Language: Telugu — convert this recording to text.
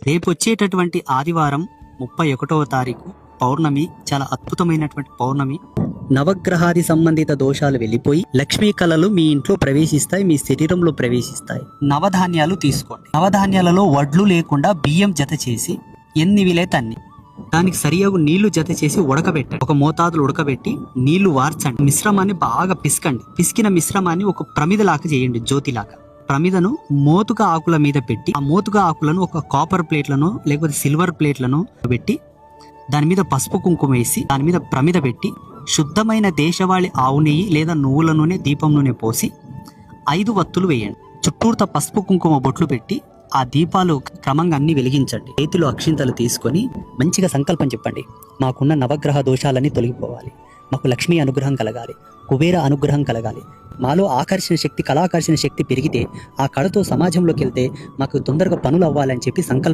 రేపు వచ్చేటటువంటి ఆదివారం 31వ తారీఖు పౌర్ణమి, చాలా అద్భుతమైనటువంటి పౌర్ణమి. నవగ్రహాది సంబంధిత దోషాలు వెళ్ళిపోయి లక్ష్మీ కళలు మీ ఇంట్లో ప్రవేశిస్తాయి, మీ శరీరంలో ప్రవేశిస్తాయి. నవధాన్యాలు తీసుకోండి. నవధాన్యాలలో వడ్లు లేకుండా బియ్యం జత చేసి ఎన్ని వీలైతే అన్ని, దానికి సరియగు నీళ్లు జత చేసి ఉడకబెట్టండి. ఒక మోతాదులు ఉడకబెట్టి నీళ్లు వార్చండి. మిశ్రమాన్ని బాగా పిసకండి. పిసికిన మిశ్రమాన్ని ఒక ప్రమిదలాగా చేయండి, జ్యోతిలాగా. ప్రమిదను మోతుక ఆకుల మీద పెట్టి, ఆ మోతుక ఆకులను ఒక కాపర్ ప్లేట్లను లేకపోతే సిల్వర్ ప్లేట్లను పెట్టి దాని మీద పసుపు కుంకుమ వేసి దాని మీద ప్రమిద పెట్టి శుద్ధమైన దేశవాళి ఆవు నెయ్యి లేదా నువ్వుల నూనె, దీపం నూనె పోసి 5 వత్తులు వేయండి. చుట్టూర్త పసుపు కుంకుమ బొట్లు పెట్టి ఆ దీపాలు క్రమంగా అన్ని వెలిగించండి. చేతిలో అక్షింతలు తీసుకొని మంచిగా సంకల్పం చెప్పండి. మాకున్న నవగ్రహ దోషాలన్నీ తొలగిపోవాలి, మాకు లక్ష్మీ అనుగ్రహం కలగాలి, కుబేర అనుగ్రహం కలగాలి, మాలో ఆకర్షణ శక్తి, కళాకర్షణ శక్తి పెరిగితే ఆ కళతో సమాజంలోకి వెళ్తే మాకు తొందరగా పనులు అవ్వాలని చెప్పి సంకల్పం